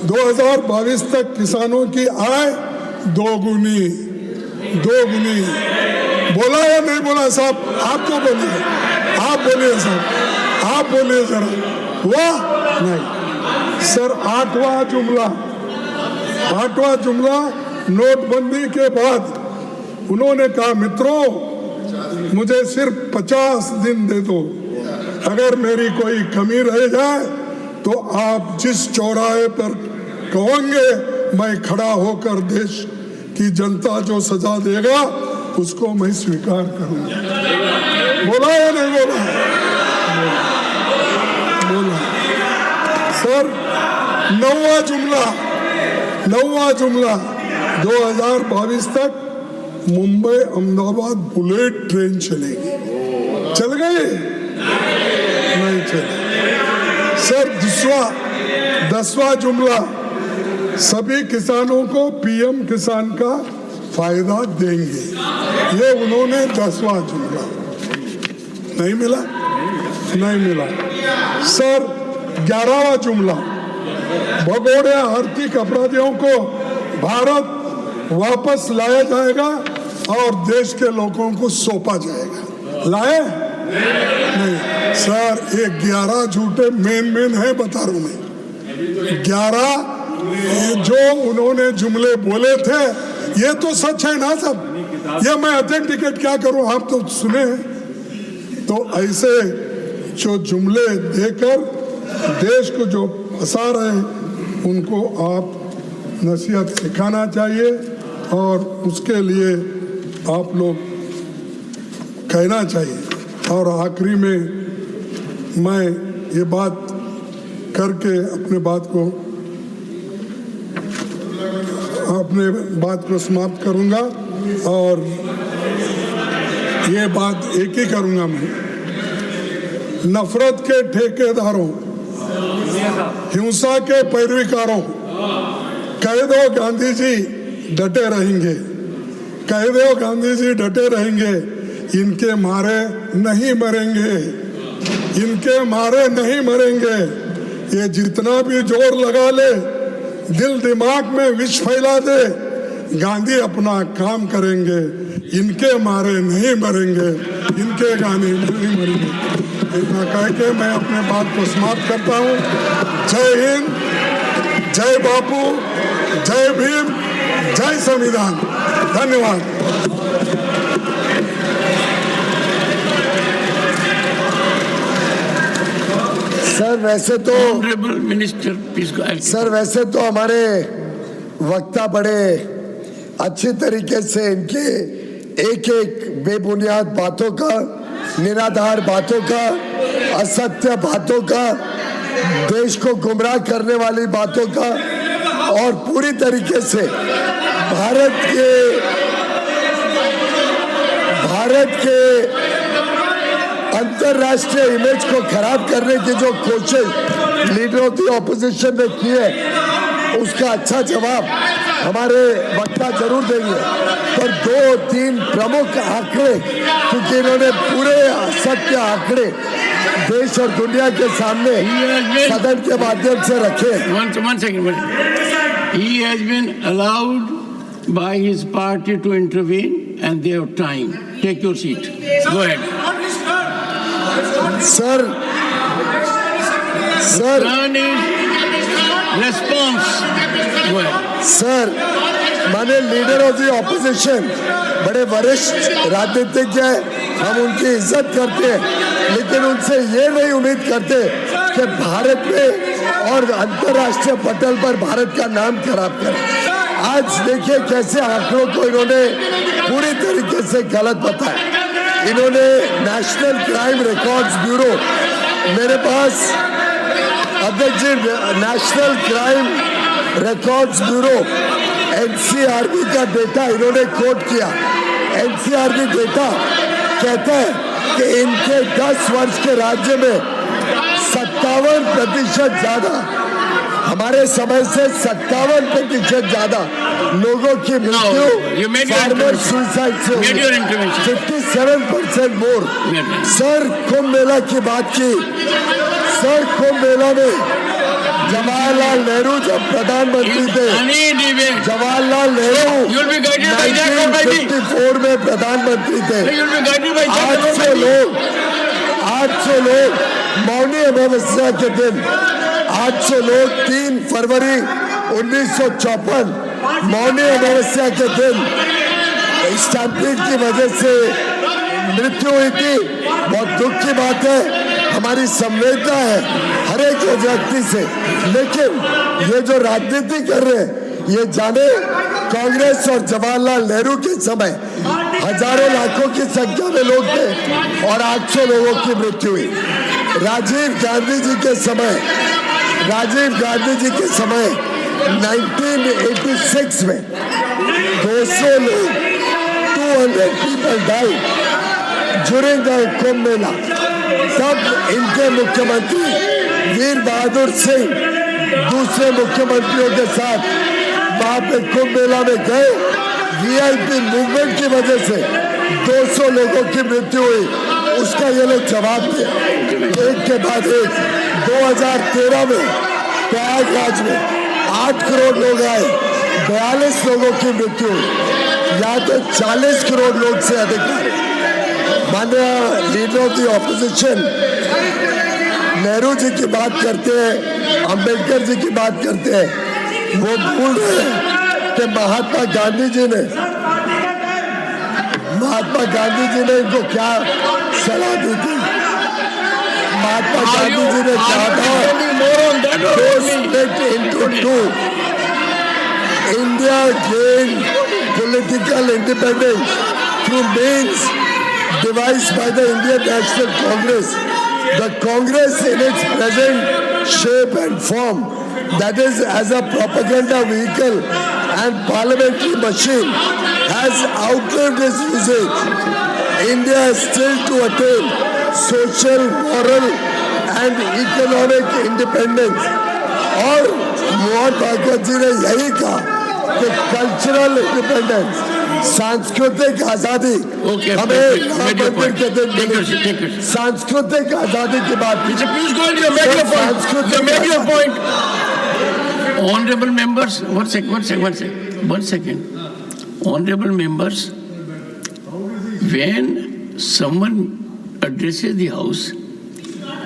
2022 तक किसानों की आय दोगुनी। बोला या नहीं बोला साहब? आप तो बोलिए, आप बोलिए साहब, आप बोलिए जरा। वाह नहीं सर। आठवां जुमला नोटबंदी के बाद उन्होंने कहा, मित्रों मुझे सिर्फ 50 दिन दे दो, अगर मेरी कोई कमी रह जाए तो आप जिस चौराहे पर कहोगे मैं खड़ा होकर देश की जनता जो सजा देगा उसको मैं स्वीकार करूंगा। बोला या नहीं बोला? बोला सर। नौवां जुमला 2022 तक मुंबई अहमदाबाद बुलेट ट्रेन चलेगी। चल गई? नहीं चली सर। 10वां जुमला सभी किसानों को पीएम किसान का फायदा देंगे। ये उन्होंने 10वां जुमला नहीं मिला सर। 11वां जुमला भगोड़े आर्थिक अपराधियों को भारत वापस लाया जाएगा और देश के लोगों को सौंपा जाएगा। लाए नहीं सर। ये 11 झूठे मेन है बता रहा हूं मैं। 11 जो उन्होंने जुमले बोले थे ये तो सच है ना सब। ये मैं ऑथेंटिकेट क्या करूं, आप तो सुने। तो ऐसे जो जुमले देकर देश को जो फंसा रहे हैं उनको आप नसीहत सिखाना चाहिए और उसके लिए आप लोग कहना चाहिए। और आखिरी में मैं ये बात करके अपने बात को समाप्त करूंगा और ये बात एक ही करूंगा मैं। नफरत के ठेकेदारों, हिंसा के पैरवीकारों, कह दो गांधी जी डटे रहेंगे, कह दो गांधी जी डटे रहेंगे। इनके मारे नहीं मरेंगे, इनके मारे नहीं मरेंगे। ये जितना भी जोर लगा ले, दिल दिमाग में विष फैला दे, गांधी अपना काम करेंगे। इनके मारे नहीं मरेंगे, इनके गाने नहीं मरेंगे। इतना कह के मैं अपने बात को समाप्त करता हूँ। जय हिंद, जय बापू, जय भीम, जय संविधान। धन्यवाद। सर वैसे तो मिनिस्टर सर वैसे तो हमारे वक्ता बड़े अच्छी तरीके से इनके एक बेबुनियाद बातों का, निराधार बातों का, असत्य बातों का, देश को गुमराह करने वाली बातों का और पूरी तरीके से भारत के अंतरराष्ट्रीय इमेज को खराब करने की जो कोशिश लीडर ऑफ द ऑपोजिशन ने की है उसका अच्छा जवाब हमारे वक्ता जरूर देंगे। पर 2-3 प्रमुख आंकड़े, क्योंकि इन्होंने पूरे असत्य आंकड़े देश और दुनिया के सामने सदन के माध्यम से रखे। One second. He has been allowed by his party to intervene and they have time. Take your seat. Go ahead. Sir. Response. Go ahead. Sir माने लीडर ऑफ द ऑपोजिशन बड़े वरिष्ठ राजनीतिज्ञ हैं, हम उनकी इज्जत करते हैं, लेकिन उनसे ये नहीं उम्मीद करते कि भारत में और अंतर्राष्ट्रीय पटल पर भारत का नाम खराब करें। आज देखिए कैसे आंकड़ों को इन्होंने पूरी तरीके से गलत बताया। इन्होंने नेशनल क्राइम रिकॉर्ड्स ब्यूरो, मेरे पास अध्यक्ष ji national crime records bureau NCRB का डेटा इन्होंने कोट किया। एनसीआरबी डेटा कहता है कि इनके 10 वर्ष के राज्य में 57% ज्यादा, हमारे समय से 57% ज्यादा लोगों की मृत्यु फार्मर सुसाइड से हुई, 57% मोर। सर कुंभ मेला की बात की, सर कुंभ मेला में जब जवाहरलाल नेहरू जब प्रधानमंत्री थे, जवाहरलाल नेहरू 1954 में प्रधानमंत्री थे। 800 लोग मौनी अमावस्या के दिन 800 लोग 3 फरवरी 1954 मौनी अमावस्या के दिन स्टैम्पीड की वजह से मृत्यु हुई थी। बहुत दुख की बात है, हमारी संवेदना है हर एक व्यक्ति से। लेकिन ये जो राजनीति कर रहे हैं, ये जाने कांग्रेस और जवाहरलाल नेहरू के समय हजारों लाखों की संख्या में लोग थे और 800 लोगों की मृत्यु हुई। राजीव गांधी जी के समय 1986 में 200 लोग 200 people died during the Kumbh Mela. तब इनके मुख्यमंत्री वीर बहादुर सिंह दूसरे मुख्यमंत्रियों के साथ वहां पे कुंभ मेला में गए। वीआईपी मूवमेंट की वजह से 200 लोगों की मृत्यु हुई। उसका ये लोग जवाब दिया एक के बाद एक। 2013 में प्रयागराज में 8 करोड़ लोग आए, 42 लोगों की मृत्यु हुई। यहाँ तो 40 करोड़ लोग से अधिक आए। माननीय leader of the opposition Nehru ji की बात करते हैं, अंबेडकर जी की बात करते हैं, वो भूल रहे हैं कि महात्मा गांधी जी ने इनको क्या सलाह दी थी। महात्मा गांधी जी ने कहा था split into two. India gained political independence through means devised by the Indian National Congress. The Congress in its present shape and form, that is as a propaganda vehicle and parliamentary machine, has outlived its usage. India has still to attain social, moral and economic independence. और मोहन भागवत जी ने यही कहा कि cultural independence, सांस्कृतिक आजादी हमें मंदिर के दिन मिली। सांस्कृतिक आजादी की बात Honorable members, one second. Honorable members, when someone addresses the house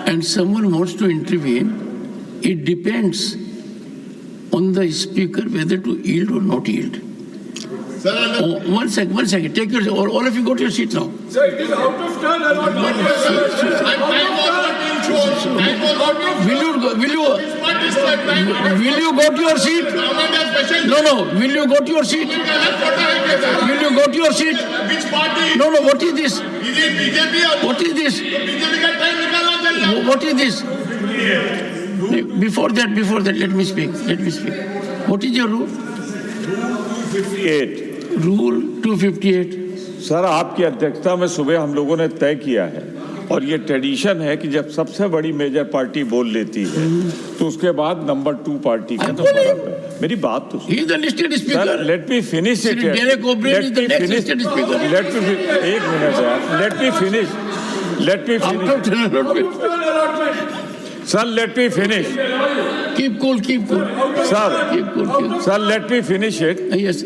and someone wants to intervene, it depends on the speaker whether to yield or not yield. One second. Take your, all of you go to your seat now. Sir, it is out of turn. Will you go to your seat? No. Will you go to your seat? Will you go to your seat? Which party? No. What is this? Is it BJP or What is this? BJP का time निकालना चाहिए? What is this? Before that, let me speak. What is your rule? 258। Rule 258. Sir, आपकी अध्यक्षता में सुबह हम लोगों ने तय किया है और ये ट्रेडिशन है कि जब सबसे बड़ी मेजर पार्टी बोल लेती है तो उसके बाद नंबर 2 पार्टी का नंबर आता है। मेरी बात तो He is the listed speaker. Sir, let me finish it. Derek O'Brien is the next listed speaker. एक मिनट यार, let me finish. Sir, let me finish. Keep cool. Sir, Keep cool. Sir, let me finish it. Yes.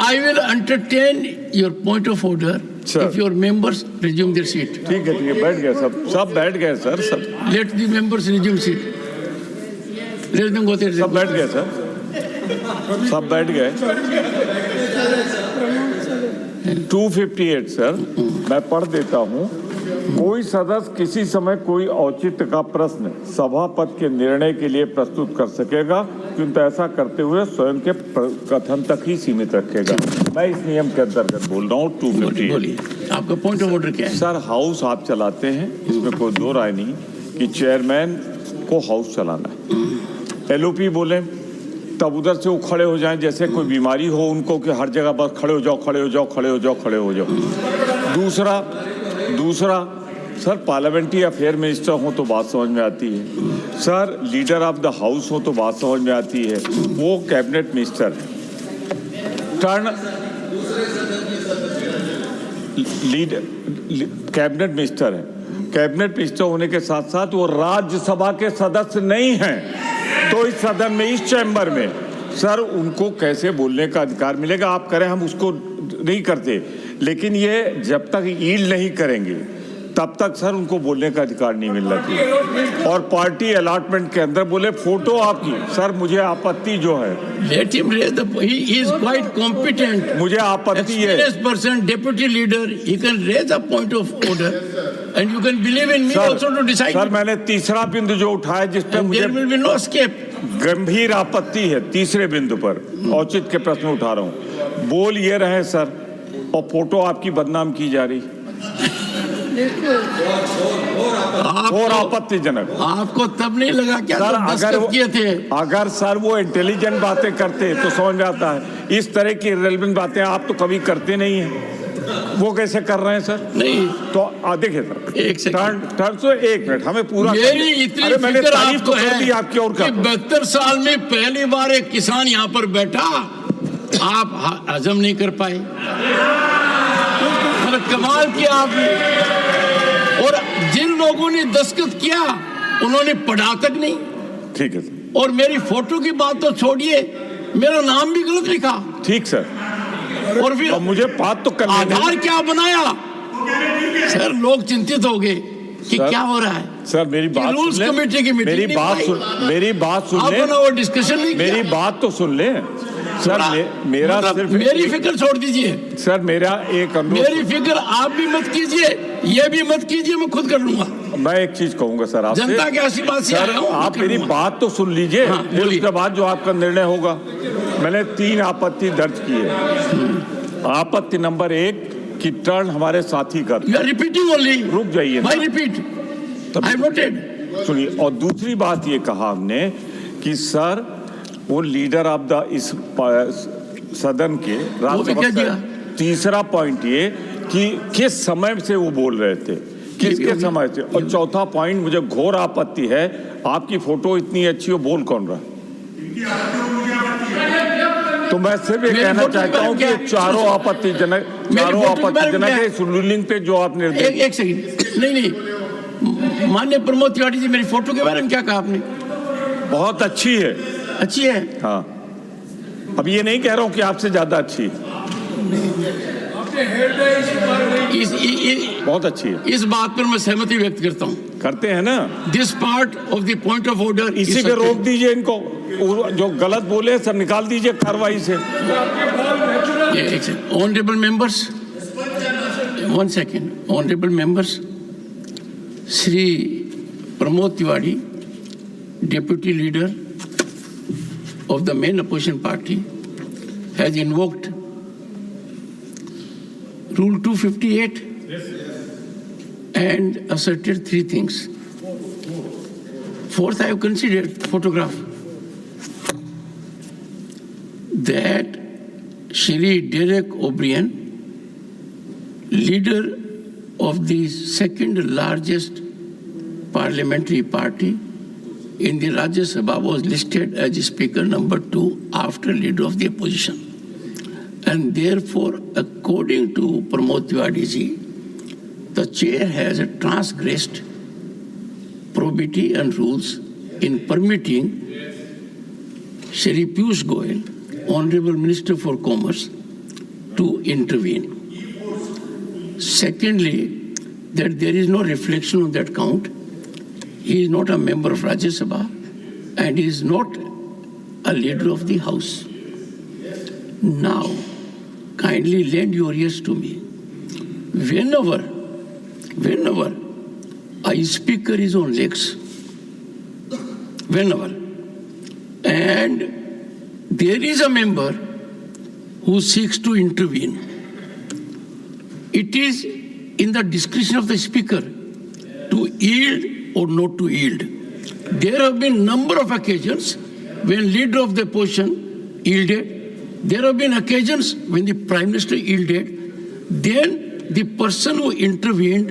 I will entertain your point of order. Sir. If your members resume their seat. ठीक है, बैठ गए सब बैठ गए sir, सब Let the members resume seat. Let them go there. सब बैठ गए सर, सब बैठ गए। 258 सर, मैं पढ़ देता हूँ। कोई सदस्य किसी समय कोई औचित्य का प्रश्न सभापति के निर्णय के लिए प्रस्तुत कर सकेगा, किंतु ऐसा करते हुए स्वयं के कथन तक ही सीमित रखेगा। मैं इस नियम के अंतर्गत बोल रहा हूँ। 258। आपका पॉइंट ऑफ ऑर्डर क्या है? सर, हाउस आप चलाते हैं, इसमें कोई दो राय नहीं कि चेयरमैन को हाउस चलाना है। LOP बोले तब उधर से वो खड़े हो जाएं जैसे कोई बीमारी हो उनको कि हर जगह बस खड़े हो जाओ। दूसरा सर, पार्लियामेंट्री अफेयर मिनिस्टर हो तो बात समझ में आती है। Sir, leader of the house हो तो बात समझ में आती है। वो कैबिनेट मिनिस्टर है, कैबिनेट मिनिस्टर है। कैबिनेट मिनिस्टर होने के साथ साथ वो राज्यसभा के सदस्य नहीं हैं, तो इस सदन में, इस चैम्बर में सर उनको कैसे बोलने का अधिकार मिलेगा? आप करें, हम उसको नहीं करते, लेकिन ये जब तक ईल्ड नहीं करेंगे तब तक सर उनको बोलने का अधिकार नहीं मिलना चाहिए। और पार्टी अलॉटमेंट के अंदर बोले फोटो आपकी, सर मुझे आपत्ति जो है, Let him raise the. He is quite competent. मुझे आपत्ति है। Experienced person, deputy leader, he can raise a point of order, and you can believe in me also to decide. Sir मैंने तीसरा बिंदु जो उठाया जिस पर And मुझे there will be no escape. गंभीर आपत्ति है, तीसरे बिंदु पर औचित्य के प्रश्न उठा रहा हूँ। बोल ये रहे सर, और फोटो आपकी बदनाम की जा रही, और आपत्तिजनक। आपको तब नहीं लगा क्या सर तो अगर किए थे? अगर सर वो इंटेलिजेंट बातें करते तो समझ में आता है। इस तरह की इररिलेवेंट बातें आप तो कभी करते नहीं हैं, वो कैसे कर रहे हैं सर? नहीं तो देखिए सर, एक सेकंड, टर्न तो एक मिनट हमें पूरा मेरी इतनी मैंने फिक्र तारीफ आपको तो कर दी है आपकी और कि 72 साल में पहली बार एक किसान यहाँ पर बैठा, आप हजम नहीं कर पाए। मतलब कमाल किया आपने। और जिन लोगों ने दस्तखत किया उन्होंने पढ़ा तक नहीं। ठीक है सर। और मेरी फोटो की बात तो छोड़िए, मेरा नाम भी गलत लिखा। ठीक सर। और फिर मुझे बात तो करने दें। आधार क्या बनाया? सर लोग चिंतित हो गए कि क्या हो रहा है। सर मेरी बात रूल्स सुन ले। कमेटी की मीटिंग मेरी बात सुन ले। वो डिस्कशन नहीं मेरी किया। बात तो सुन ले सर। मेरा सिर्फ मेरी फिक्र छोड़ दीजिए सर, मेरा एक अनुरोध। मेरी फिक्र आप भी मत कीजिए, ये भी मत कीजिए, मैं खुद कर लूंगा। मैं एक चीज कहूंगा सर आपसे, जनता के आशीर्वाद से आ रहा हूं, आप मेरी बात तो सुन लीजिए। हाँ, फिर उसके बाद जो आपका निर्णय होगा। मैंने 3 आपत्ति दर्ज की है। आपत्ति नंबर 1 कि टर्न हमारे साथी का। You are repeating only. रुक जाइए, भाई रिपीट, आई नोटेड। सुनिए। और दूसरी बात ये कहा हमने कि सर वो लीडर ऑफ द इस सदन के राज्यसभा का। तीसरा पॉइंट ये कि किस समय से वो बोल रहे थे, किसके समय से। और चौथा पॉइंट, मुझे घोर आपत्ति है, आपकी फोटो इतनी अच्छी हो, बोल कौन रहा? तो मैं सिर्फ ये कहना चाहता हूँ कि चारों आपत्तिजनक है इस रूलिंग पे जो आप निर्देश। एक सेकंड, नहीं माननीय प्रमोद तिवारी जी, मेरी फोटो के बारे में क्या कहा आपने? बहुत अच्छी है। अच्छी है? हाँ, अब ये नहीं कह रहा हूँ कि आपसे ज्यादा अच्छी है। बहुत अच्छी है। इस बात पर मैं सहमति व्यक्त करता हूँ। करते हैं ना। This part of the point of order, इसी पे रोक दीजिए इनको, जो गलत बोले सब निकाल दीजिए कार्रवाई से। Honourable members, 1 second. Honourable members, Shri Pramod Tiwari, deputy leader of the main opposition party, has invoked Rule 258 and asserted 3 things. Fourth, I have considered photograph that Shri Derek O'Brien, leader of the second largest parliamentary party in the Rajya Sabha, was listed as speaker number 2 after leader of the opposition. And therefore, according to Pramod Tiwari ji, the chair has transgressed probity and rules in permitting Shri Piyush Goyal, Honorable Minister for Commerce, to intervene. Secondly, that there is no reflection on that count. He is not a member of Rajya Sabha and he is not a leader of the House. Now, kindly lend your ears to me. Whenever a speaker is on legs, and there is a member who seeks to intervene, it is in the discretion of the speaker to yield or not to yield. There have been number of occasions when leader of the opposition yielded. There have been occasions when the Prime Minister yielded. Then the person who intervened